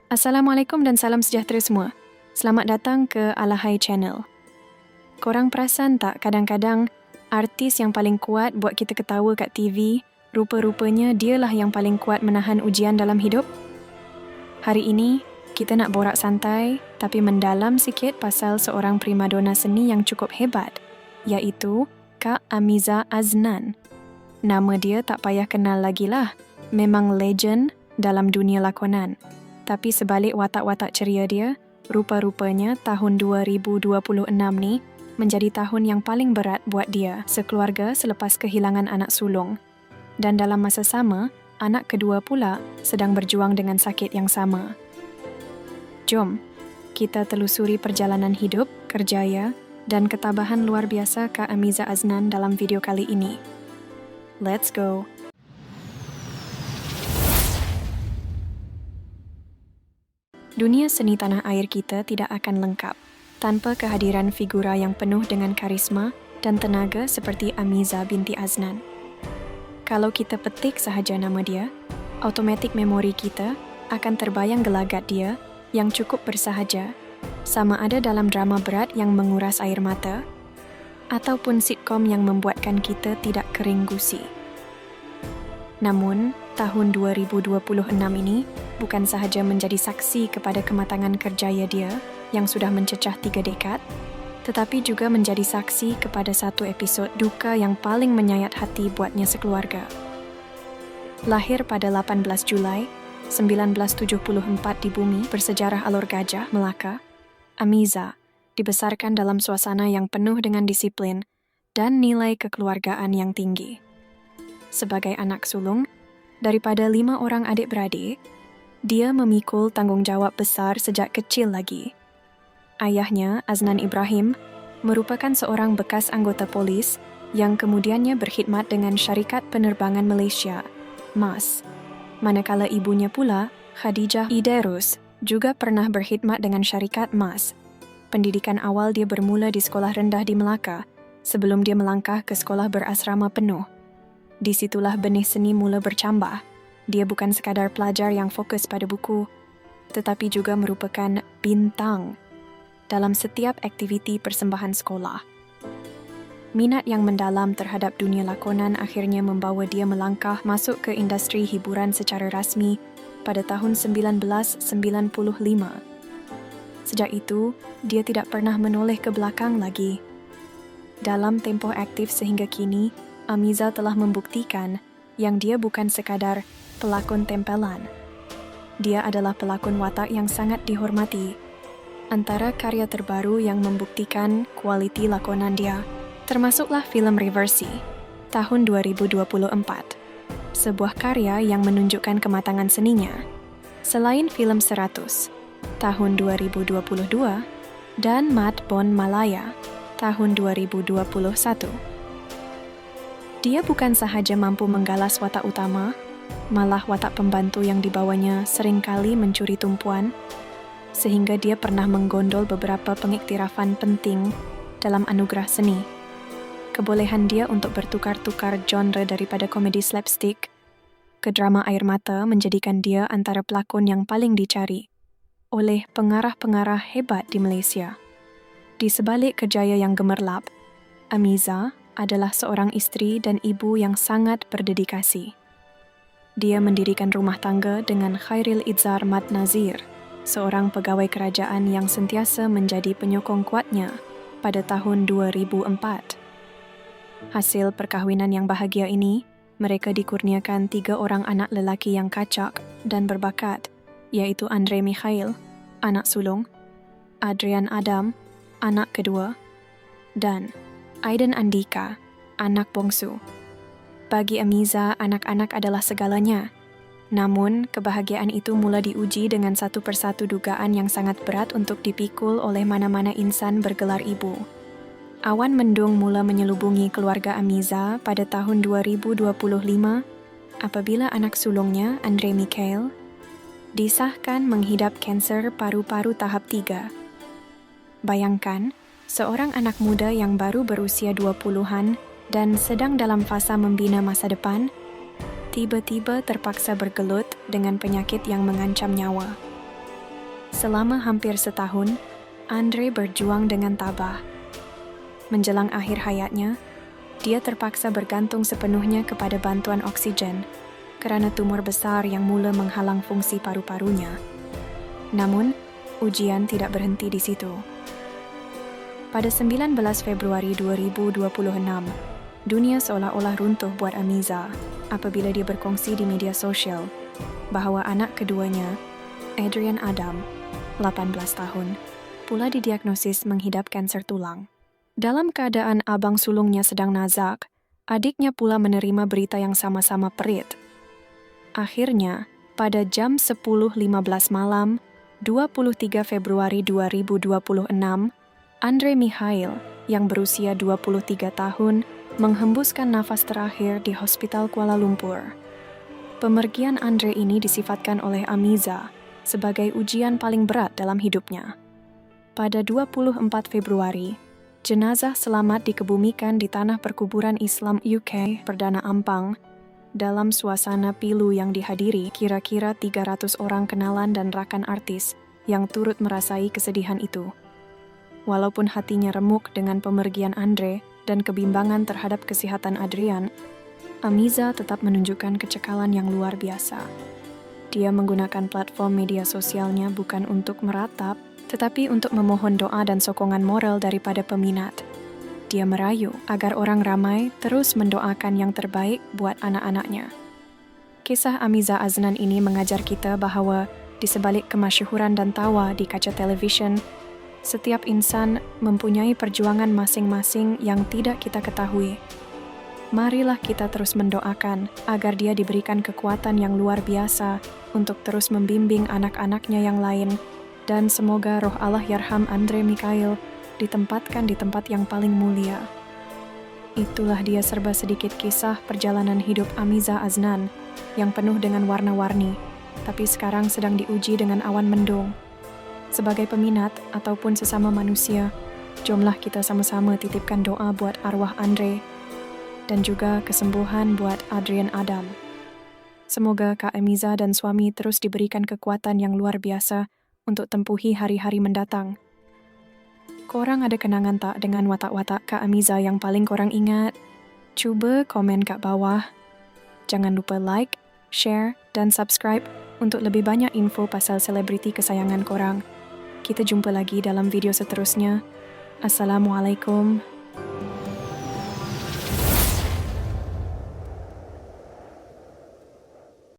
Assalamualaikum dan salam sejahtera semua. Selamat datang ke Alahai Channel. Korang perasan tak kadang-kadang artis yang paling kuat buat kita ketawa kat TV, rupa-rupanya dialah yang paling kuat menahan ujian dalam hidup? Hari ini, kita nak borak santai tapi mendalam sikit pasal seorang primadona seni yang cukup hebat, iaitu Kak Amiza Aznan. Nama dia tak payah kenal lagi lah, memang legend dalam dunia lakonan. Tapi sebalik watak-watak ceria dia, rupa-rupanya tahun 2026 ni menjadi tahun yang paling berat buat dia sekeluarga selepas kehilangan anak sulung. Dan dalam masa sama, anak kedua pula sedang berjuang dengan sakit yang sama. Jom, kita telusuri perjalanan hidup, kerjaya dan ketabahan luar biasa Kak Amiza Aznan dalam video kali ini. Let's go! Dunia seni tanah air kita tidak akan lengkap tanpa kehadiran figura yang penuh dengan karisma dan tenaga seperti Amiza binti Aznan. Kalau kita petik sahaja nama dia, automatik memori kita akan terbayang gelagat dia yang cukup bersahaja, sama ada dalam drama berat yang menguras air mata, ataupun sitkom yang membuatkan kita tidak kering gusi. Namun, tahun 2026 ini bukan sahaja menjadi saksi kepada kematangan kerjaya dia yang sudah mencecah 3 dekad, tetapi juga menjadi saksi kepada satu episod duka yang paling menyayat hati buatnya sekeluarga. Lahir pada 18 Julai 1974 di bumi bersejarah Alor Gajah, Melaka, Amiza dibesarkan dalam suasana yang penuh dengan disiplin dan nilai kekeluargaan yang tinggi. Sebagai anak sulung, daripada 5 orang adik-beradik, dia memikul tanggungjawab besar sejak kecil lagi. Ayahnya, Aznan Ibrahim, merupakan seorang bekas anggota polis yang kemudiannya berkhidmat dengan Syarikat Penerbangan Malaysia, MAS. Manakala ibunya pula, Khadijah Iderus, juga pernah berkhidmat dengan Syarikat MAS. Pendidikan awal dia bermula di sekolah rendah di Melaka, sebelum dia melangkah ke sekolah berasrama penuh. Di situlah benih seni mula bercambah. Dia bukan sekadar pelajar yang fokus pada buku, tetapi juga merupakan bintang dalam setiap aktiviti persembahan sekolah. Minat yang mendalam terhadap dunia lakonan akhirnya membawa dia melangkah masuk ke industri hiburan secara rasmi pada tahun 1995. Sejak itu, dia tidak pernah menoleh ke belakang lagi. Dalam tempoh aktif sehingga kini, Amiza telah membuktikan yang dia bukan sekadar pelakon tempelan. Dia adalah pelakon watak yang sangat dihormati. Antara karya terbaru yang membuktikan kualiti lakonan dia, termasuklah filem Reversi, tahun 2024. Sebuah karya yang menunjukkan kematangan seninya. Selain filem 100, tahun 2022, dan Mat Bon Malaya, tahun 2021. Dia bukan sahaja mampu menggalas watak utama, malah watak pembantu yang dibawanya seringkali mencuri tumpuan, sehingga dia pernah menggondol beberapa pengiktirafan penting dalam anugerah seni. Kebolehan dia untuk bertukar-tukar genre daripada komedi slapstick ke drama air mata menjadikan dia antara pelakon yang paling dicari oleh pengarah-pengarah hebat di Malaysia. Di sebalik kerjaya yang gemerlap, Amiza adalah seorang isteri dan ibu yang sangat berdedikasi. Dia mendirikan rumah tangga dengan Khairil Izzar Mat Nazir, seorang pegawai kerajaan yang sentiasa menjadi penyokong kuatnya pada tahun 2004. Hasil perkahwinan yang bahagia ini, mereka dikurniakan 3 orang anak lelaki yang kacak dan berbakat, iaitu Andre Mikhail, anak sulung, Adrian Adam, anak kedua, dan Aiden Andika, anak bongsu. Bagi Amiza, anak-anak adalah segalanya. Namun, kebahagiaan itu mula diuji dengan satu persatu dugaan yang sangat berat untuk dipikul oleh mana-mana insan bergelar ibu. Awan mendung mula menyelubungi keluarga Amiza pada tahun 2025 apabila anak sulungnya, Andre Mikhail, disahkan menghidap kanser paru-paru tahap 3. Bayangkan, seorang anak muda yang baru berusia 20-an dan sedang dalam fasa membina masa depan, tiba-tiba terpaksa bergelut dengan penyakit yang mengancam nyawa. Selama hampir setahun, Andre berjuang dengan tabah. Menjelang akhir hayatnya, dia terpaksa bergantung sepenuhnya kepada bantuan oksigen kerana tumor besar yang mula menghalang fungsi paru-parunya. Namun, ujian tidak berhenti di situ. Pada 19 Februari 2026, dunia seolah-olah runtuh buat Amiza apabila dia berkongsi di media sosial bahawa anak keduanya, Adrian Adam, 18 tahun, pula didiagnosis menghidap kanser tulang. Dalam keadaan abang sulungnya sedang nazak, adiknya pula menerima berita yang sama-sama perit. Akhirnya, pada jam 10.15 malam, 23 Februari 2026, Andre Mikhail, yang berusia 23 tahun, menghembuskan nafas terakhir di Hospital Kuala Lumpur. Pemergian Andre ini disifatkan oleh Amiza sebagai ujian paling berat dalam hidupnya. Pada 24 Februari, jenazah selamat dikebumikan di Tanah Perkuburan Islam UK Perdana Ampang dalam suasana pilu yang dihadiri kira-kira 300 orang kenalan dan rakan artis yang turut merasai kesedihan itu. Walaupun hatinya remuk dengan pemergian Andre dan kebimbangan terhadap kesihatan Adrian, Amiza tetap menunjukkan kecekalan yang luar biasa. Dia menggunakan platform media sosialnya bukan untuk meratap, tetapi untuk memohon doa dan sokongan moral daripada peminat. Dia merayu agar orang ramai terus mendoakan yang terbaik buat anak-anaknya. Kisah Amiza Aznan ini mengajar kita bahawa di sebalik kemasyhuran dan tawa di kaca televisyen, setiap insan mempunyai perjuangan masing-masing yang tidak kita ketahui. Marilah kita terus mendoakan agar dia diberikan kekuatan yang luar biasa untuk terus membimbing anak-anaknya yang lain, dan semoga roh Allah Yarham Andre Mikhail ditempatkan di tempat yang paling mulia. Itulah dia serba sedikit kisah perjalanan hidup Amiza Aznan yang penuh dengan warna-warni, tapi sekarang sedang diuji dengan awan mendung. Sebagai peminat ataupun sesama manusia, jomlah kita sama-sama titipkan doa buat arwah Andre dan juga kesembuhan buat Adrian Adam. Semoga Kak Amiza dan suami terus diberikan kekuatan yang luar biasa untuk tempuhi hari-hari mendatang. Korang ada kenangan tak dengan watak-watak Kak Amiza yang paling korang ingat? Cuba komen kat bawah. Jangan lupa like, share dan subscribe untuk lebih banyak info pasal selebriti kesayangan korang. Kita jumpa lagi dalam video seterusnya. Assalamualaikum.